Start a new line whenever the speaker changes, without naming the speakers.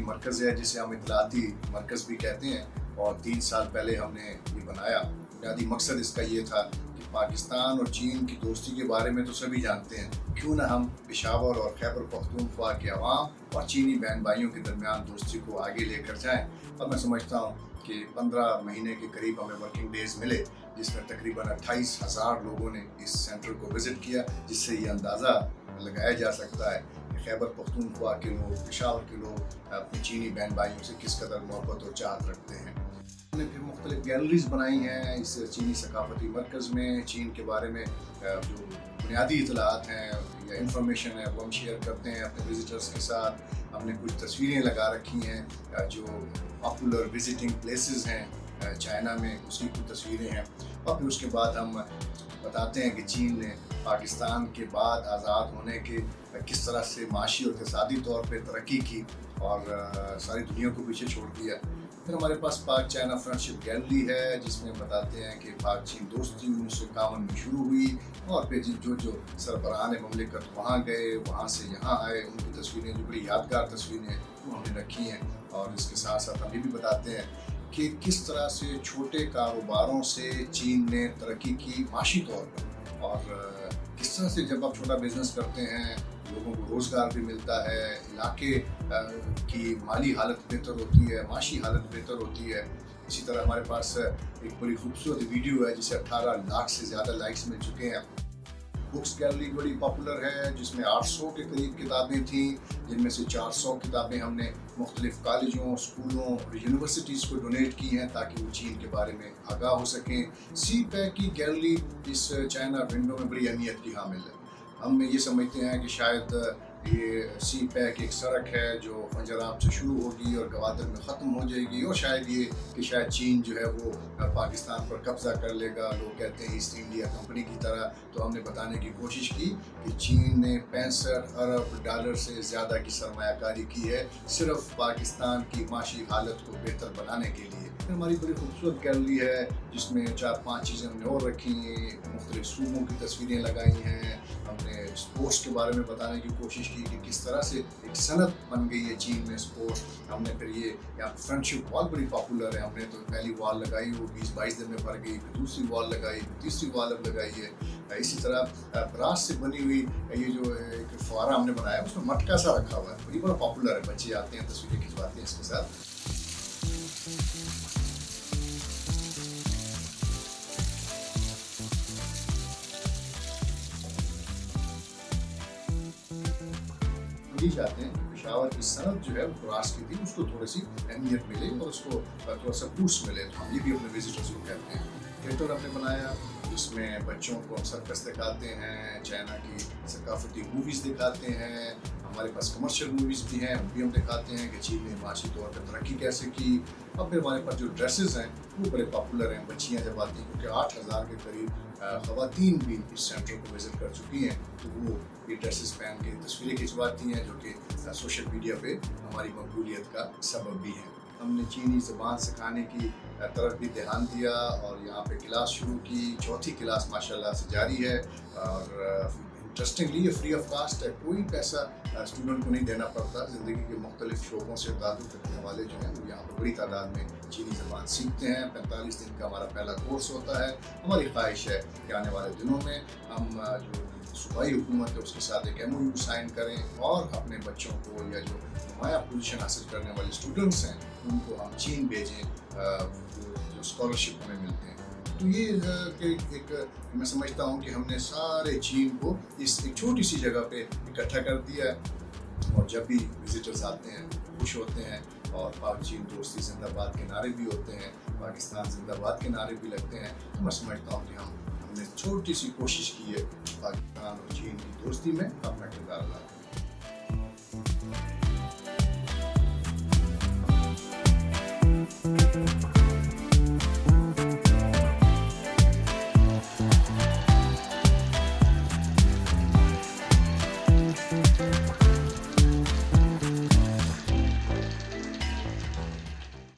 मरकज़ है जिसे हम इतलाती मरकज़ भी कहते हैं, और 3 साल पहले हमने ये बनाया। बुनियादी मकसद इसका ये था कि पाकिस्तान और चीन की दोस्ती के बारे में तो सभी जानते हैं, क्यों ना हम पेशावर और खैबर पख्तूनख्वा के अवाम और चीनी बहन भाइयों के दरमियान दोस्ती को आगे लेकर जाएँ। और मैं समझता हूँ कि 15 महीने के करीब हमें वर्किंग डेज़ मिले, जिसमें तकरीबन 28,000 लोगों ने इस सेंटर को विज़िट किया, जिससे ये अंदाज़ा लगाया जा सकता है कि खैबर पख्तूनख्वा के लोग, पेशावर के लोग अपनी चीनी बहन भाइयों से किस कदर मोहब्बत और चाहत रखते हैं। हमने फिर मुख्तलिफ गैलरीज बनाई हैं इस चीनी सकाफती मरकज़ में। चीन के बारे में जो बुनियादी इतलात हैं या इंफॉर्मेशन है वो हम शेयर करते हैं अपने विजिटर्स के साथ। हमने कुछ तस्वीरें लगा रखी हैं जो पॉपुलर विजिटिंग प्लेसेस हैं चाइना में, उसकी कुछ तस्वीरें हैं। और फिर उसके बाद हम बताते हैं कि चीन ने पाकिस्तान के बाद आज़ाद होने के किस तरह से माशी और इक़्तिसादी तौर पे तरक्की की और सारी दुनिया को पीछे छोड़ दिया। फिर हमारे पास पाक चाइना फ्रेंडशिप गैलरी है, जिसमें बताते हैं कि पाक चीन दोस्ती 1951 में शुरू हुई, और फिर जो सरबराहान ममलिकत वहाँ गए, वहाँ से यहाँ आए, उनकी तस्वीरें जो बड़ी यादगार तस्वीरें हैं वो हमने रखी हैं। और इसके साथ साथ हम ये भी बताते हैं कि किस तरह से छोटे कारोबारों से चीन ने तरक्की की माशी तौर पर, और किस तरह से जब आप छोटा बिजनेस करते हैं लोगों को रोज़गार भी मिलता है, इलाके की माली हालत बेहतर होती है, माशी हालत बेहतर होती है। इसी तरह हमारे पास एक बड़ी खूबसूरत वीडियो है जिसे 18 लाख से ज़्यादा लाइक्स मिल चुके हैं। बुक्स गैलरी बड़ी पॉपुलर है, जिसमें 800 के करीब किताबें थी, जिनमें से 400 किताबें हमने मुख्तलिफ कॉलेजों, स्कूलों और यूनिवर्सिटीज़ को डोनेट की हैं ताकि वो चीन के बारे में आगाह हो सकें। सी पैक की गैलरी इस चाइना विंडो में बड़ी अहमियत की हामिल है। हम ये समझते हैं कि शायद ये सी पैक एक सड़क है जो पंजराब से शुरू होगी और गवादर में ख़त्म हो जाएगी, और शायद ये कि शायद चीन जो है वो पाकिस्तान पर कब्ज़ा कर लेगा, लोग कहते हैं ईस्ट इंडिया कंपनी की तरह। तो हमने बताने की कोशिश की कि चीन ने 65 अरब डॉलर से ज़्यादा की सरमायाकारी की है सिर्फ पाकिस्तान की माशी हालत को बेहतर बनाने के लिए। फिर हमारी बड़ी खूबसूरत गैलरी है जिसमें 4-5 चीज़ें हमने और रखी हैं, मुख्तलिफ सूबों की तस्वीरें लगाई हैं। हमने स्पोर्ट्स के बारे में बताने की कोशिश की कि किस तरह से एक सनत बन गई है चीन में स्पोर्ट्स। हमने फिर ये यहाँ फ्रेंडशिप वॉल बड़ी पॉपुलर है, हमने तो पहली वॉल लगाई वो 20-22 दिन में भर गई, फिर दूसरी वॉल लगाई, फिर तीसरी वॉल अब लगाई है। इसी तरह ब्रास से बनी हुई ये जो एक फुआरा हमने बनाया उसमें मटका सा रखा हुआ है, ये बड़ा पॉपुलर है, बच्चे आते हैं तस्वीरें खिंचवाते हैं इसके साथ। यही चाहते हैं कि पेशावर की सनत जो है वो ब्रास की थी उसको थोड़ी सी अहमियत मिले और उसको थोड़ा सा बूस्ट मिले। तो हम ये भी अपने विजिटर्स को कहते हैं। थिएटर हमने बनाया जिसमें बच्चों को हम सर्कस दिखाते हैं, चाइना की सकाफती मूवीज़ दिखाते हैं, हमारे पास कमर्शियल मूवीज़ भी हैं, उन भी हम दिखाते हैं कि चीन ने माशी तौर पर तरक्की कैसे की। और फिर हमारे पास जो ड्रेसेस हैं वो बड़े पॉपुलर हैं, बच्चियाँ जब आती हैं, क्योंकि 8,000 के करीब ख़वातीन भी इस सेंटर को विज़िट कर चुकी हैं, तो वो ये ड्रेसेस पहन के तस्वीरें खिंचवाती हैं जो कि सोशल मीडिया पे हमारी मकबूलियत का सबब भी है। हमने चीनी ज़बान सिखाने की तरफ भी ध्यान दिया और यहाँ पे क्लास शुरू की, 4थी क्लास माशाल्लाह से जारी है। और इंटरेस्टिंगली ये फ्री ऑफ कास्ट है, कोई पैसा स्टूडेंट को नहीं देना पड़ता। ज़िंदगी के मुख्तलिफ शोबों से ताल्लुक़ रखने वाले जो हैं वो यहाँ पर बड़ी तादाद में चीनी ज़बान सीखते हैं। 45 दिन का हमारा पहला कोर्स होता है। हमारी ख्वाहिश है कि आने वाले दिनों में हम जो सूबाई हुकूमत है उसके साथ एक MOU साइन करें और अपने बच्चों को या जो नुमाया पोजीशन हासिल करने वाले स्टूडेंट्स हैं उनको हम चीन भेजें, जो स्कॉलरशिप हमें मिलते हैं। तो ये एक मैं समझता हूँ कि हमने सारे चीन को इस एक छोटी सी जगह पे इकट्ठा कर दिया है, और जब भी विजिटर्स आते हैं खुश होते हैं, और पाक चीन दोस्ती जिंदाबाद के नारे भी होते हैं, पाकिस्तान जिंदाबाद के नारे भी लगते हैं। तो मैं समझता हूँ कि हमने छोटी सी कोशिश की है पाकिस्तान और चीन की दोस्ती में अपना किरदार अदा